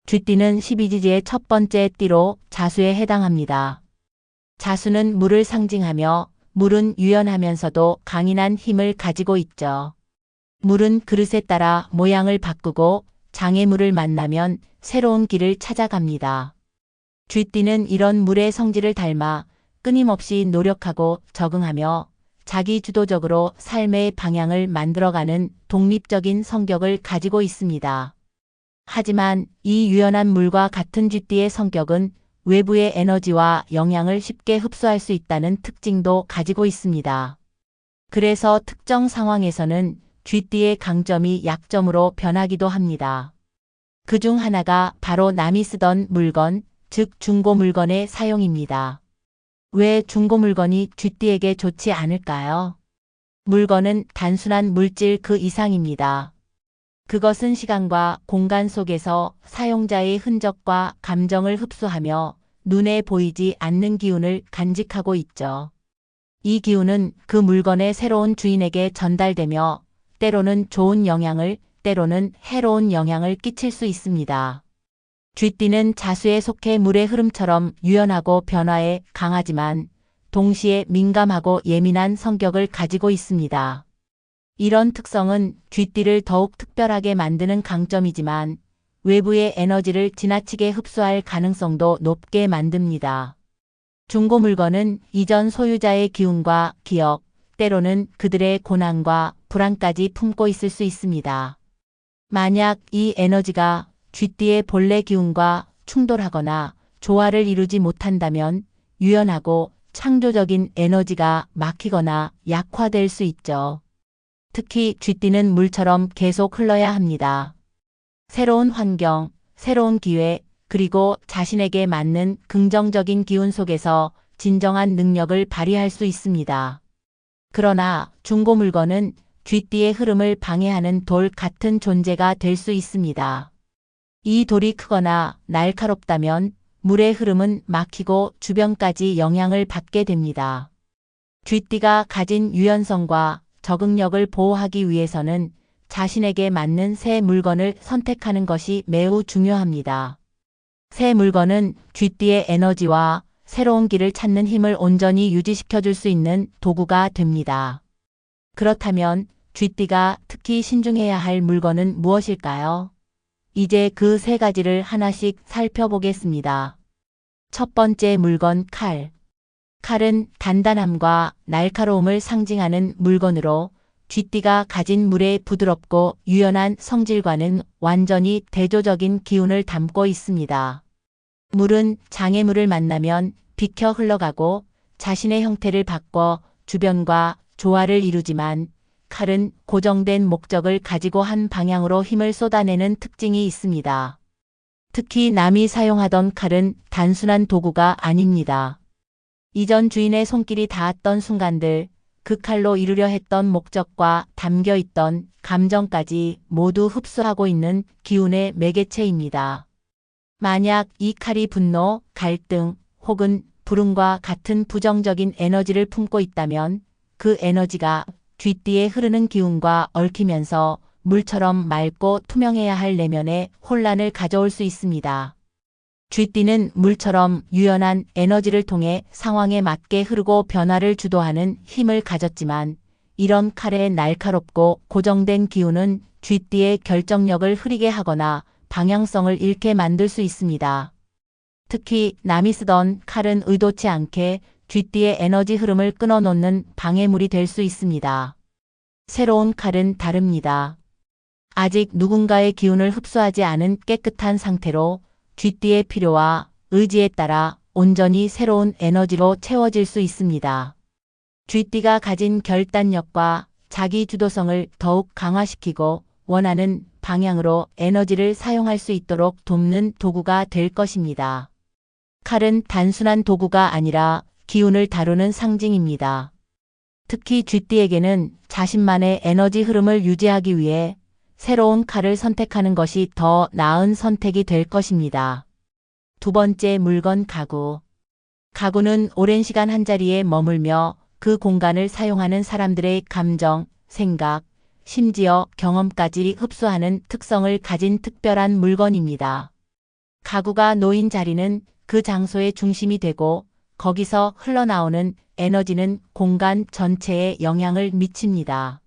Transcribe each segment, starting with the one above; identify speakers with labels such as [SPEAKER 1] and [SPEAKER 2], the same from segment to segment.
[SPEAKER 1] 쥐띠는 12지지의 첫 번째 띠로 자수에 해당합니다. 자수는 물을 상징하며 물은 유연하면서도 강인한 힘을 가지고 있죠. 물은 그릇에 따라 모양을 바꾸고 장애물을 만나면 새로운 길을 찾아갑니다. 쥐띠는 이런 물의 성질을 닮아 끊임없이 노력하고 적응하며 자기주도적으로 삶의 방향을 만들어가는 독립적인 성격을 가지고 있습니다. 하지만 이 유연한 물과 같은 쥐띠의 성격은 외부의 에너지와 영향을 쉽게 흡수할 수 있다는 특징도 가지고 있습니다. 그래서 특정 상황에서는 쥐띠의 강점이 약점으로 변하기도 합니다. 그중 하나가 바로 남이 쓰던 물건, 즉 중고 물건의 사용입니다. 왜 중고 물건이 쥐띠에게 좋지 않을까요? 물건은 단순한 물질 그 이상입니다. 그것은 시간과 공간 속에서 사용자의 흔적과 감정을 흡수하며 눈에 보이지 않는 기운을 간직하고 있죠. 이 기운은 그 물건의 새로운 주인에게 전달되며 때로는 좋은 영향을, 때로는 해로운 영향을 끼칠 수 있습니다. 쥐띠는 자수에 속해 물의 흐름처럼 유연하고 변화에 강하지만 동시에 민감하고 예민한 성격을 가지고 있습니다. 이런 특성은 쥐띠를 더욱 특별하게 만드는 강점이지만 외부의 에너지를 지나치게 흡수할 가능성도 높게 만듭니다. 중고 물건은 이전 소유자의 기운과 기억, 때로는 그들의 고난과 불안까지 품고 있을 수 있습니다. 만약 이 에너지가 쥐띠의 본래 기운과 충돌하거나 조화를 이루지 못한다면 유연하고 창조적인 에너지가 막히거나 약화될 수 있죠. 특히 쥐띠는 물처럼 계속 흘러야 합니다. 새로운 환경, 새로운 기회, 그리고 자신에게 맞는 긍정적인 기운 속에서 진정한 능력을 발휘할 수 있습니다. 그러나 중고 물건은 쥐띠의 흐름을 방해하는 돌 같은 존재가 될 수 있습니다. 이 돌이 크거나 날카롭다면 물의 흐름은 막히고 주변까지 영향을 받게 됩니다. 쥐띠가 가진 유연성과 적응력을 보호하기 위해서는 자신에게 맞는 새 물건을 선택하는 것이 매우 중요합니다. 새 물건은 쥐띠의 에너지와 새로운 길을 찾는 힘을 온전히 유지시켜줄 수 있는 도구가 됩니다. 그렇다면 쥐띠가 특히 신중해야 할 물건은 무엇일까요? 이제 그 세 가지를 하나씩 살펴보겠습니다. 첫 번째 물건 칼. 칼은 단단함과 날카로움을 상징하는 물건으로 쥐띠가 가진 물의 부드럽고 유연한 성질과는 완전히 대조적인 기운을 담고 있습니다. 물은 장애물을 만나면 비켜 흘러가고 자신의 형태를 바꿔 주변과 조화를 이루지만 칼은 고정된 목적을 가지고 한 방향으로 힘을 쏟아내는 특징이 있습니다. 특히 남이 사용하던 칼은 단순한 도구가 아닙니다. 이전 주인의 손길이 닿았던 순간들, 그 칼로 이루려 했던 목적과 담겨 있던 감정까지 모두 흡수하고 있는 기운의 매개체입니다. 만약 이 칼이 분노, 갈등 혹은 불운과 같은 부정적인 에너지를 품고 있다면 그 에너지가 쥐띠에 흐르는 기운과 얽히면서 물처럼 맑고 투명해야 할 내면에 혼란을 가져올 수 있습니다. 쥐띠는 물처럼 유연한 에너지를 통해 상황에 맞게 흐르고 변화를 주도하는 힘을 가졌지만 이런 칼의 날카롭고 고정된 기운은 쥐띠의 결정력을 흐리게 하거나 방향성을 잃게 만들 수 있습니다. 특히 남이 쓰던 칼은 의도치 않게 쥐띠의 에너지 흐름을 끊어놓는 방해물이 될 수 있습니다. 새로운 칼은 다릅니다. 아직 누군가의 기운을 흡수하지 않은 깨끗한 상태로 쥐띠의 필요와 의지에 따라 온전히 새로운 에너지로 채워질 수 있습니다. 쥐띠가 가진 결단력과 자기 주도성을 더욱 강화시키고 원하는 방향으로 에너지를 사용할 수 있도록 돕는 도구가 될 것입니다. 칼은 단순한 도구가 아니라 기운을 다루는 상징입니다. 특히 쥐띠에게는 자신만의 에너지 흐름을 유지하기 위해 새로운 칼을 선택하는 것이 더 나은 선택이 될 것입니다. 두 번째 물건 가구. 가구는 오랜 시간 한자리에 머물며 그 공간을 사용하는 사람들의 감정, 생각, 심지어 경험까지 흡수하는 특성을 가진 특별한 물건입니다. 가구가 놓인 자리는 그 장소의 중심이 되고 거기서 흘러나오는 에너지는 공간 전체에 영향을 미칩니다.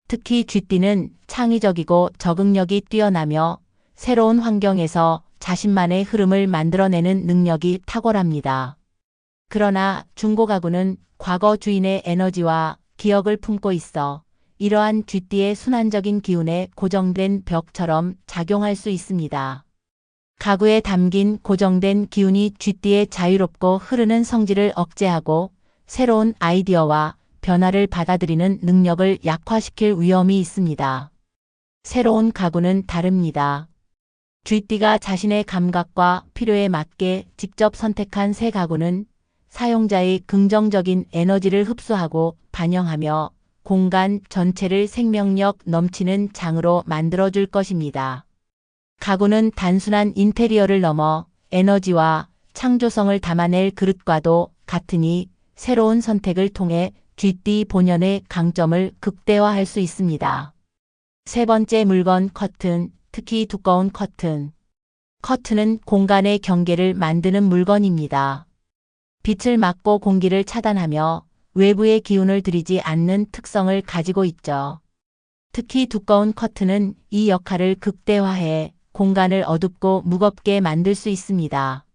[SPEAKER 1] 특히 쥐띠는 창의적이고 적응력이 뛰어나며 새로운 환경에서 자신만의 흐름을 만들어내는 능력이 탁월합니다. 그러나 중고가구는 과거 주인의 에너지와 기억을 품고 있어 이러한 쥐띠의 순환적인 기운에 고정된 벽처럼 작용할 수 있습니다. 가구에 담긴 고정된 기운이 쥐띠의 자유롭고 흐르는 성질을 억제하고 새로운 아이디어와 변화를 받아들이는 능력을 약화시킬 위험이 있습니다. 새로운 가구는 다릅니다. 쥐띠가 자신의 감각과 필요에 맞게 직접 선택한 새 가구는 사용자의 긍정적인 에너지를 흡수하고 반영하며 공간 전체를 생명력 넘치는 장으로 만들어줄 것입니다. 가구는 단순한 인테리어를 넘어 에너지와 창조성을 담아낼 그릇과도 같으니 새로운 선택을 통해 쥐띠 본연의 강점을 극대화할 수 있습니다. 세 번째 물건 커튼, 특히 두꺼운 커튼. 커튼은 공간의 경계를 만드는 물건입니다. 빛을 막고 공기를 차단하며 외부의 기운을 들이지 않는 특성을 가지고 있죠. 특히 두꺼운 커튼은 이 역할을 극대화해 공간을 어둡고 무겁게 만들 수 있습니다.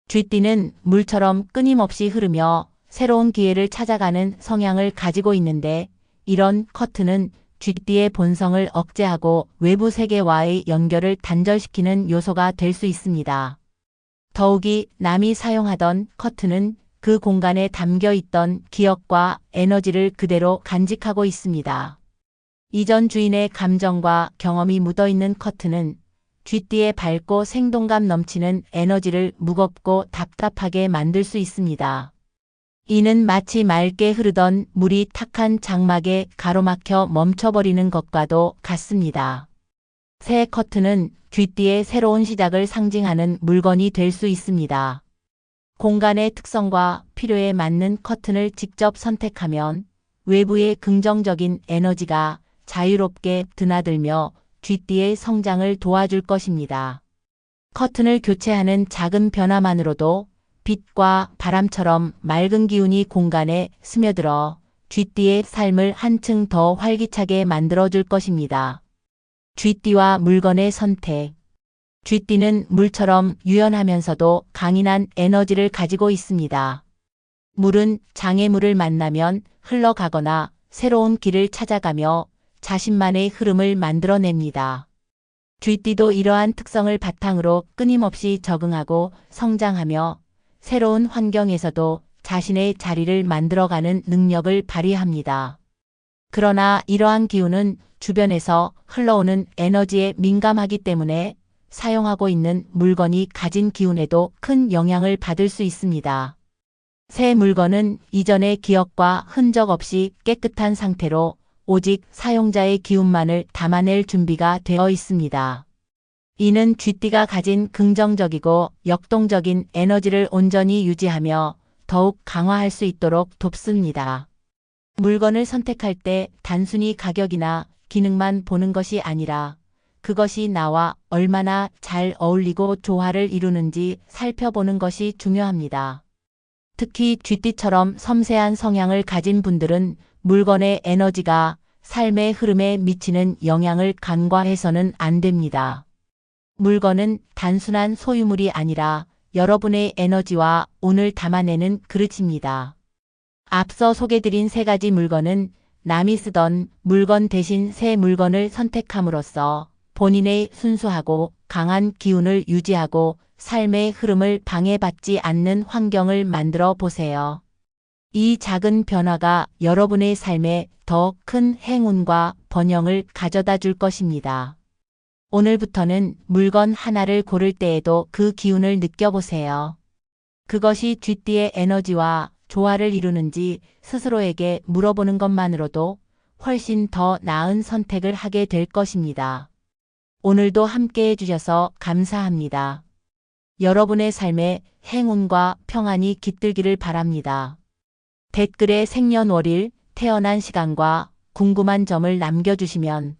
[SPEAKER 1] 쥐띠는 물처럼 끊임없이 흐르며 새로운 기회를 찾아가는 성향을 가지고 있는데 이런 커튼은 쥐띠의 본성을 억제하고 외부 세계와의 연결을 단절시키는 요소가 될 수 있습니다. 더욱이 남이 사용하던 커튼은 그 공간에 담겨 있던 기억과 에너지를 그대로 간직하고 있습니다. 이전 주인의 감정과 경험이 묻어있는 커튼은 쥐띠의 밝고 생동감 넘치는 에너지를 무겁고 답답하게 만들 수 있습니다. 이는 마치 맑게 흐르던 물이 탁한 장막에 가로막혀 멈춰버리는 것과도 같습니다. 새 커튼은 쥐띠의 새로운 시작을 상징하는 물건이 될 수 있습니다. 공간의 특성과 필요에 맞는 커튼을 직접 선택하면 외부의 긍정적인 에너지가 자유롭게 드나들며 쥐띠의 성장을 도와줄 것입니다. 커튼을 교체하는 작은 변화만으로도 빛과 바람처럼 맑은 기운이 공간에 스며들어 쥐띠의 삶을 한층 더 활기차게 만들어줄 것입니다. 쥐띠와 물건의 선택. 쥐띠는 물처럼 유연하면서도 강인한 에너지를 가지고 있습니다. 물은 장애물을 만나면 흘러가거나 새로운 길을 찾아가며 자신만의 흐름을 만들어냅니다. 쥐띠도 이러한 특성을 바탕으로 끊임없이 적응하고 성장하며 새로운 환경에서도 자신의 자리를 만들어가는 능력을 발휘합니다. 그러나 이러한 기운은 주변에서 흘러오는 에너지에 민감하기 때문에 사용하고 있는 물건이 가진 기운에도 큰 영향을 받을 수 있습니다. 새 물건은 이전의 기억과 흔적 없이 깨끗한 상태로 오직 사용자의 기운만을 담아낼 준비가 되어 있습니다. 이는 쥐띠가 가진 긍정적이고 역동적인 에너지를 온전히 유지하며 더욱 강화할 수 있도록 돕습니다. 물건을 선택할 때 단순히 가격이나 기능만 보는 것이 아니라 그것이 나와 얼마나 잘 어울리고 조화를 이루는지 살펴보는 것이 중요합니다. 특히 쥐띠처럼 섬세한 성향을 가진 분들은 물건의 에너지가 삶의 흐름에 미치는 영향을 간과해서는 안 됩니다. 물건은 단순한 소유물이 아니라 여러분의 에너지와 운을 담아내는 그릇입니다. 앞서 소개드린 세 가지 물건은 남이 쓰던 물건 대신 새 물건을 선택함으로써 본인의 순수하고 강한 기운을 유지하고 삶의 흐름을 방해받지 않는 환경을 만들어 보세요. 이 작은 변화가 여러분의 삶에 더 큰 행운과 번영을 가져다 줄 것입니다. 오늘부터는 물건 하나를 고를 때에도 그 기운을 느껴보세요. 그것이 쥐띠의 에너지와 조화를 이루는지 스스로에게 물어보는 것만으로도 훨씬 더 나은 선택을 하게 될 것입니다. 오늘도 함께 해주셔서 감사합니다. 여러분의 삶에 행운과 평안이 깃들기를 바랍니다. 댓글에 생년월일, 태어난 시간과 궁금한 점을 남겨주시면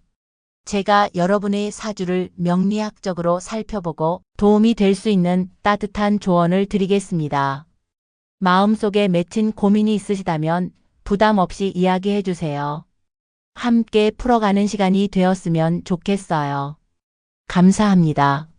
[SPEAKER 1] 제가 여러분의 사주를 명리학적으로 살펴보고 도움이 될 수 있는 따뜻한 조언을 드리겠습니다. 마음속에 맺힌 고민이 있으시다면 부담 없이 이야기해 주세요. 함께 풀어가는 시간이 되었으면 좋겠어요. 감사합니다.